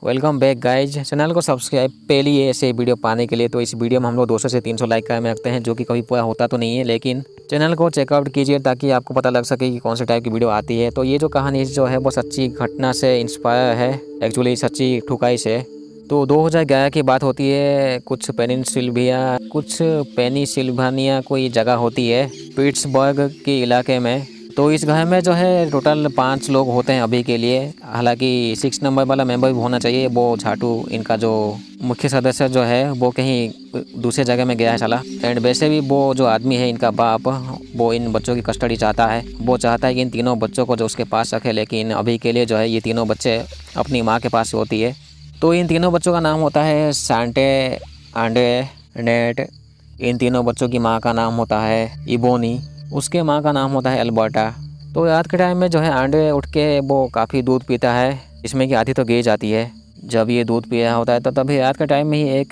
Welcome back guys. Channel को subscribe पहली ऐसे वीडियो पाने के लिए तो इस वीडियो में हम लोग 200 से 300 लाइक का में रखते हैं, जो कि कभी पूरा होता तो नहीं है, लेकिन चैनल को चेकआउट कीजिए ताकि आपको पता लग सके कि कौन से टाइप की वीडियो आती है। तो ये जो कहानी जो है वो सच्ची घटना से इंस्पायर है, एक्चुअली सच्ची ठुकाई से। तो 2011 की बात होती है। कुछ पेनिसिल्वानिया कोई जगह होती है पिट्सबर्ग के इलाके में। तो इस घर में जो है टोटल 5 लोग होते हैं अभी के लिए। हालांकि 6 नंबर वाला मेंबर भी होना चाहिए। वो झाटू इनका जो मुख्य सदस्य जो है वो कहीं दूसरे जगह में गया है चला। एंड वैसे भी वो जो आदमी है इनका बाप, वो इन बच्चों की कस्टडी चाहता है। वो चाहता है कि इन तीनों बच्चों को जो उसके पास रखे, लेकिन अभी के लिए जो है ये तीनों बच्चे अपनी माँ के पास होती है। तो इन तीनों बच्चों का नाम होता है सांटे, आंडे, नेट। इन तीनों बच्चों की माँ का नाम होता है इबोनी, उसके माँ का नाम होता है अल्बर्टा। तो रात के टाइम में जो है आंडे उठ के वो काफ़ी दूध पीता है, इसमें कि आधी तो गिर जाती है। जब ये दूध पी रहा होता है तो तभी रात के टाइम में ही एक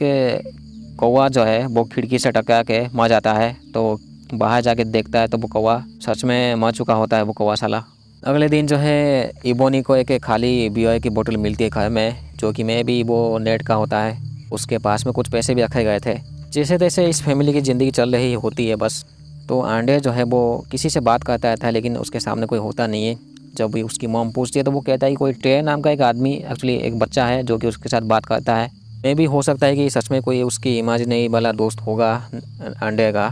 कौवा जो है वो खिड़की से टकरा के मर जाता है। तो बाहर जाके देखता है तो वो कौवा सच में मर चुका होता है, वो कौवा साला। अगले दिन जो है इबोनी को एक खाली बियर की बोतल मिलती है घर में, जो कि मैं भी वो नेट का होता है। उसके पास में कुछ पैसे भी रखे गए थे। जैसे तैसे इस फैमिली की ज़िंदगी चल रही होती है बस। तो आंडे जो है वो किसी से बात करता था, लेकिन उसके सामने कोई होता नहीं है। जब भी उसकी मॉम पूछती है तो वो कहता है कि कोई टे नाम का एक आदमी, एक्चुअली एक बच्चा है जो कि उसके साथ बात करता है। मे भी हो सकता है कि सच में कोई उसकी इमेजिनरी वाला दोस्त होगा आंडे का।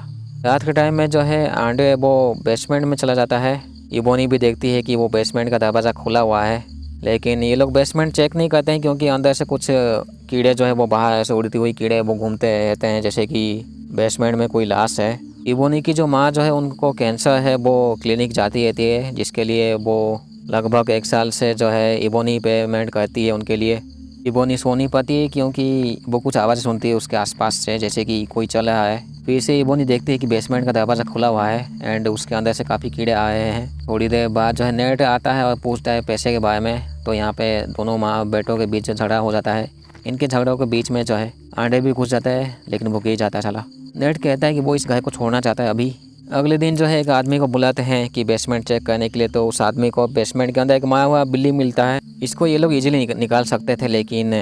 रात के टाइम में जो है आंडे वो बेसमेंट में चला जाता है। इबोनी भी देखती है कि वो बेसमेंट का दरवाज़ा खुला हुआ है, लेकिन ये लोग बेसमेंट चेक नहीं करते हैं क्योंकि अंदर से कुछ कीड़े जो है वो बाहर ऐसे उड़ती हुई कीड़े वो घूमते रहते हैं, जैसे कि बेसमेंट में कोई लाश है। इबोनी की जो माँ जो है उनको कैंसर है, वो क्लिनिक जाती रहती है, जिसके लिए वो लगभग 1 साल से जो है इबोनी पेमेंट करती है उनके लिए। इबोनी सो नहीं पाती है क्योंकि वो कुछ आवाज़ सुनती है उसके आसपास से, जैसे कि कोई चल रहा है। फिर से इबोनी देखती है कि बेसमेंट का दरवाज़ा खुला हुआ है एंड उसके अंदर से काफ़ी कीड़े आए हैं। थोड़ी देर बाद जो है नेट आता है और पूछता है पैसे के बारे में। तो यहाँ पे दोनों माँ बेटों के बीच झगड़ा हो जाता है। इनके झगड़ों के बीच में जो है आंडे भी घुस जाता है, लेकिन वो गिर जाता है साला। नेट कहता है कि वो इस घर को छोड़ना चाहता है अभी। अगले दिन जो है एक आदमी को बुलाते हैं कि बेसमेंट चेक करने के लिए। तो उस आदमी को बेसमेंट के अंदर एक मरा हुआ बिल्ली मिलता है। इसको ये लोग इजीली निकाल सकते थे, लेकिन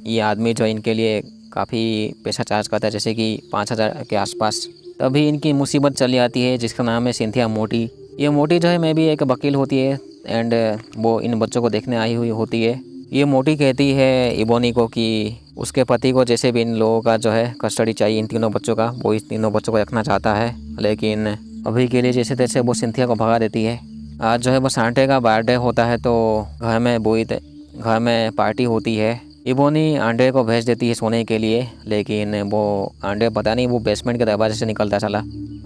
ये आदमी जो इनके लिए काफ़ी पैसा चार्ज करता है, जैसे कि 5,000 के आसपास। तभी इनकी मुसीबत चली आती है जिसका नाम है सिंथिया मोटी। ये मोटी जो है मैं भी एक वकील होती है एंड वो इन बच्चों को देखने आई हुई होती है। ये मोटी कहती है इबोनी को कि उसके पति को जैसे भी इन लोगों का जो है कस्टडी चाहिए, इन तीनों बच्चों का, वो इस तीनों बच्चों को रखना चाहता है, लेकिन अभी के लिए जैसे तैसे वो सिंथिया को भगा देती है। आज जो है वो सांटे का बर्थडे होता है, तो घर में पार्टी होती है। इबोनी आंडे को भेज देती है सोने के लिए, लेकिन वो आंडे पता नहीं वो बेसमेंट के दरवाजे से निकलता चला।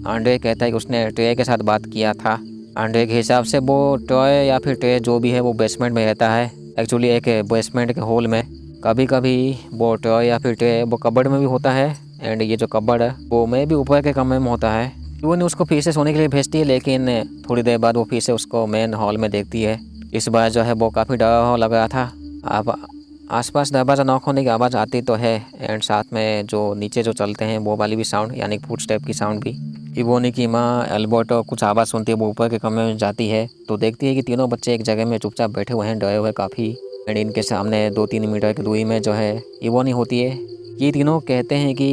आंडे कहता है कि उसने ट्रे के साथ बात किया था। आंडे के हिसाब से वो टॉय या फिर ट्रे जो भी है वो बेसमेंट में रहता है, एक्चुअली एक बेसमेंट के होल में। कभी कभी वो टॉय या फिर ट्रे वो कबर्ड में भी होता है, एंड ये जो कबर्ड है वो में भी ऊपर के कमरे में होता है। वो ने उसको फिर से सोने के लिए भेजती है, लेकिन थोड़ी देर बाद वो फिर से उसको मेन हॉल में देखती है। इस बार जो है वो काफ़ी डरा लग रहा था। अब आसपास दरवाज़ा नॉक होने की आवाज़ आती तो है, एंड साथ में जो नीचे जो चलते हैं वो वाली भी साउंड, यानी फुट स्टेप की साउंड भी। इबोनी की माँ एल्बर्टो कुछ आवाज़ सुनती है, वो ऊपर के कमरे में जाती है तो देखती है कि तीनों बच्चे एक जगह में चुपचाप बैठे हुए हैं, डरे हुए काफ़ी। एंड इनके सामने 2-3 मीटर की दूरी में जो है इबोनी होती है। ये तीनों कहते हैं कि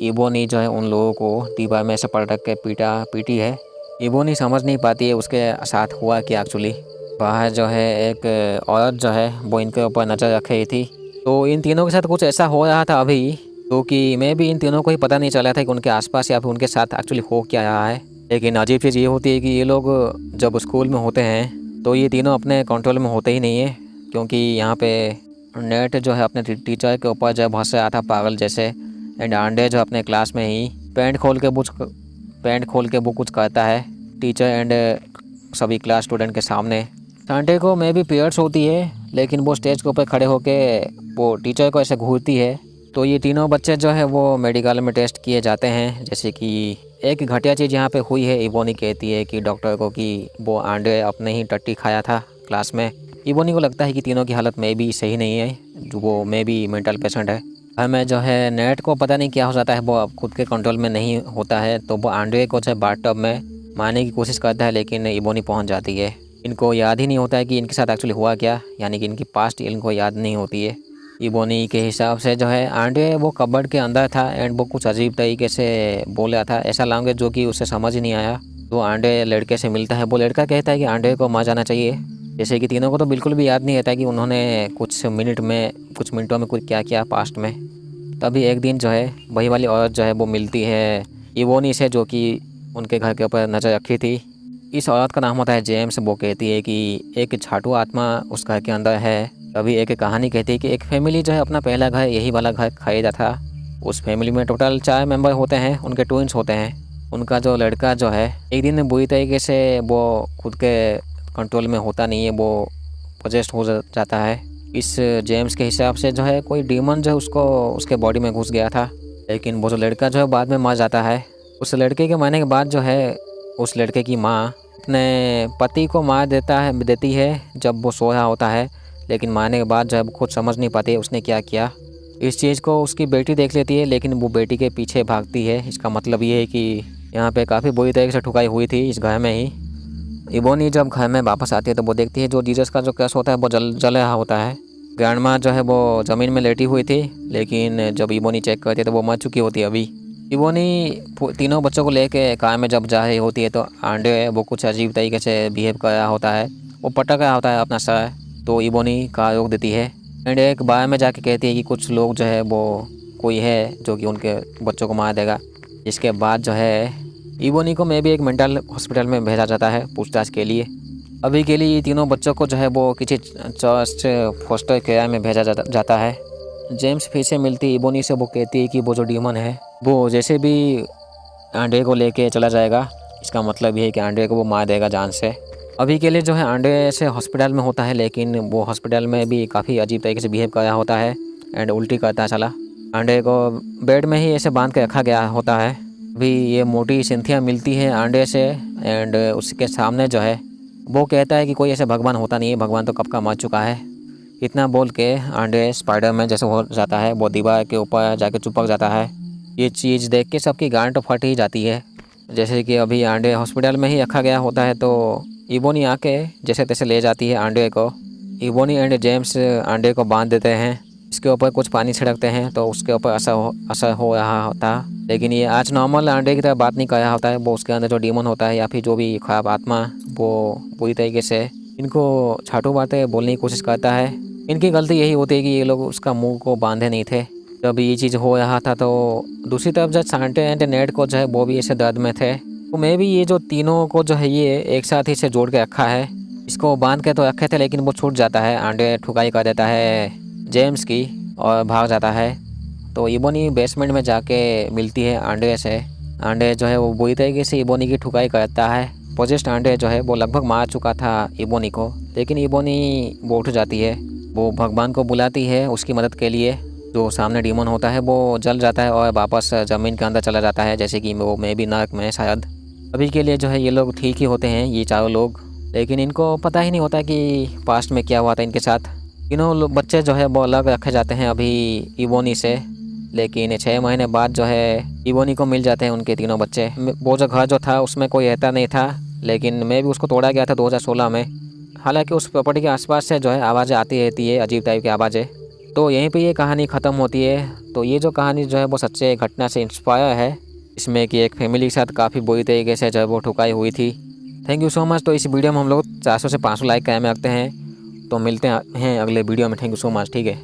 इबोनी जो है उन लोगों को दीवार में से पटक के पीटी है। इबोनी समझ नहीं पाती है उसके साथ हुआ क्या एक्चुअली। बाहर जो है एक औरत जो है वो इनके ऊपर नज़र रख रही थी। तो इन तीनों के साथ कुछ ऐसा हो रहा था अभी, तो कि मैं भी इन तीनों को ही पता नहीं चला था कि उनके आसपास या फिर उनके साथ एक्चुअली हो क्या रहा है। लेकिन अजीब चीज़ ये होती है कि ये लोग जब स्कूल में होते हैं तो ये तीनों अपने कंट्रोल में होते ही नहीं है, क्योंकि यहाँ पे नेट जो है अपने टीचर के ऊपर जो है बहुत से आया था पागल जैसे। एंड आंडे जो अपने क्लास में ही पैंट खोल के वो कुछ करता है टीचर एंड सभी क्लास स्टूडेंट के सामने। संडे को मे भी पीरियड्स होती है, लेकिन वो स्टेज के ऊपर खड़े होके वो टीचर को ऐसे घूरती है। तो ये तीनों बच्चे जो है वो मेडिकल में टेस्ट किए जाते हैं। जैसे कि एक घटिया चीज़ यहाँ पे हुई है, इबोनी कहती है कि डॉक्टर को कि वो आंडे अपने ही टट्टी खाया था क्लास में। इबोनी को लगता है कि तीनों की हालत में भी सही नहीं है, जो वो मे भी मेंटल पेशेंट है। हमें जो है नेट को पता नहीं क्या हो जाता है, वो अब खुद के कंट्रोल में नहीं होता है, तो वो आंडे को जो है बाथटब में मारने की कोशिश करता है, लेकिन इबोनी पहुँच जाती है। इनको याद ही नहीं होता है कि इनके साथ एक्चुअली हुआ क्या, यानी कि इनकी पास्ट इनको याद नहीं होती है। इबोनी के हिसाब से जो है आंडे वो कबर्ड के अंदर था एंड वो कुछ अजीब तरीके से बोल रहा था, ऐसा लैंग्वेज जो कि उसे समझ ही नहीं आया। तो आंडे लड़के से मिलता है, वो लड़का कहता है कि आंडे को मार जाना चाहिए। जैसे कि तीनों को तो बिल्कुल भी याद नहीं रहता कि उन्होंने कुछ मिनटों में कुछ क्या किया पास्ट में। तभी एक दिन जो है वही वाली औरत जो है वो मिलती है इबोनी से, जो कि उनके घर के ऊपर नज़र रखी थी। इस औरत का नाम होता है जेम्स। वो कहती है कि एक छाटू आत्मा उस घर के अंदर है। तभी एक कहानी कहती है कि एक फैमिली जो है अपना पहला घर यही वाला घर खरीदा था। उस फैमिली में टोटल 4 मेंबर होते हैं, उनके ट्विंस होते हैं। उनका जो लड़का जो है एक दिन बुरी तरीके से वो खुद के कंट्रोल में होता नहीं है, वो पोजेस्ट हो जाता है। इस जेम्स के हिसाब से जो है कोई डीमन जो है उसको उसके बॉडी में घुस गया था। लेकिन वो जो लड़का जो है बाद में मर जाता है। उस लड़के के मरने के बाद जो है उस लड़के की माँ अपने पति को मार देती है जब वो सो रहा होता है। लेकिन मारने के बाद जो है वो खुद समझ नहीं पाती है उसने क्या किया। इस चीज़ को उसकी बेटी देख लेती है, लेकिन वो बेटी के पीछे भागती है। इसका मतलब ये है कि यहाँ पे काफ़ी बुरी तरीके से ठुकाई हुई थी इस घर में ही। इबोनी जब घर में वापस आती है तो वो देखती है जो जीसस का जो क्रश होता है वो जल रहा होता है। ग्रैंडमा जो है वो ज़मीन में लेटी हुई थी, लेकिन जब इबोनी चेक करती है तो वो मर चुकी होती है अभी। इबोनी तीनों बच्चों को लेके कार में जब जा रही होती है तो आंडे वो कुछ अजीब तरीके से बिहेव कर रहा होता है, वो पटक रहा होता है अपना सर। तो इबोनी कार रोक देती है एंड एक बार में जाके कहती है कि कुछ लोग जो है वो कोई है जो कि उनके बच्चों को मार देगा। इसके बाद जो है इबोनी को भी एक मेंटल हॉस्पिटल में भेजा जाता है पूछताछ के लिए। अभी के लिए तीनों बच्चों को जो है वो किसी चर्च फोस्टर केयर में भेजा जाता है। जेम्स फिर से मिलती इबोनी से, वो कहती है कि वो जो डीमन है वो जैसे भी आंडे को लेके चला जाएगा, इसका मतलब ये है कि आंडे को वो मार देगा जान से। अभी के लिए जो है आंडे से हॉस्पिटल में होता है, लेकिन वो हॉस्पिटल में भी काफ़ी अजीब तरीके से बिहेव कर रहा होता है एंड उल्टी करता चला। आंडे को बेड में ही ऐसे बांध के रखा गया होता है। अभी ये मोटी सिंथिया मिलती है आंडे से एंड उसके सामने जो है वो कहता है कि कोई ऐसे भगवान होता नहीं है, भगवान तो कब का मर चुका है। इतना बोल के आंडे स्पाइडरमैन जैसे हो जाता है, वो दीवार के ऊपर जाके चिपक जाता है। ये चीज़ देख के सबकी गांड तो फट ही जाती है। जैसे कि अभी आंडे हॉस्पिटल में ही रखा गया होता है तो इबोनी आके जैसे तैसे ले जाती है आंडे को। इबोनी एंड जेम्स आंडे को बांध देते हैं, इसके ऊपर कुछ पानी छिड़कते हैं तो उसके ऊपर असर हो रहा होता। लेकिन ये आज नॉर्मल आंडे की तरह बात नहीं कर रहा होता है, वो उसके अंदर जो डीमन होता है या फिर जो भी खराब आत्मा वो पूरी तरीके से इनको छाटू बातें बोलने की कोशिश करता है। इनकी गलती यही होती है कि ये लोग उसका मुंह को बांधे नहीं थे जब ये चीज़ हो रहा था। तो दूसरी तरफ जब सांटे एंड नेड को जो है वो भी ऐसे दर्द में थे, तो मैं भी ये जो तीनों को जो है ये एक साथ ही से जोड़ के रखा है। इसको बांध के तो रखे थे लेकिन वो छूट जाता है, आंडे ठुकाई कर देता है जेम्स की और भाग जाता है। तो इबोनी बेसमेंट में जाके मिलती है आंडे से। आंडे जो है वो बुरी तरीके से इबोनी की ठुकाई करता है। पोजेस्ट आंडे जो है वो लगभग मार चुका था इबोनी को, लेकिन इबोनी वो उठ जाती है। वो भगवान को बुलाती है उसकी मदद के लिए। जो सामने डीमन होता है वो जल जाता है और वापस ज़मीन के अंदर चला जाता है, जैसे कि वो मैं भी नर्क में शायद। अभी के लिए जो है ये लोग ठीक ही होते हैं ये चारों लोग, लेकिन इनको पता ही नहीं होता कि पास्ट में क्या हुआ था इनके साथ। तीनों बच्चे जो है वो अलग रखे जाते हैं अभी इबोनी से, लेकिन 6 महीने बाद जो है इबोनी को मिल जाते हैं उनके तीनों बच्चे। वो जो घर जो था उसमें कोई रहता नहीं था, लेकिन मैं भी उसको तोड़ा गया था 2016 में। हालांकि उस प्रॉपर्टी के आसपास से जो है आवाज़ें आती रहती है, अजीब टाइप की आवाज़ें। तो यहीं पे ये कहानी ख़त्म होती है। तो ये जो कहानी जो है वो सच्चे घटना से इंस्पायर है, इसमें कि एक फैमिली के साथ काफ़ी बुरी तरीके से जो है वो ठुकाई हुई थी। Thank you so much. तो इस वीडियो में हम लोग 400 से 500 लाइक कायम रखते हैं। तो मिलते हैं अगले वीडियो में। Thank you so much. ठीक है।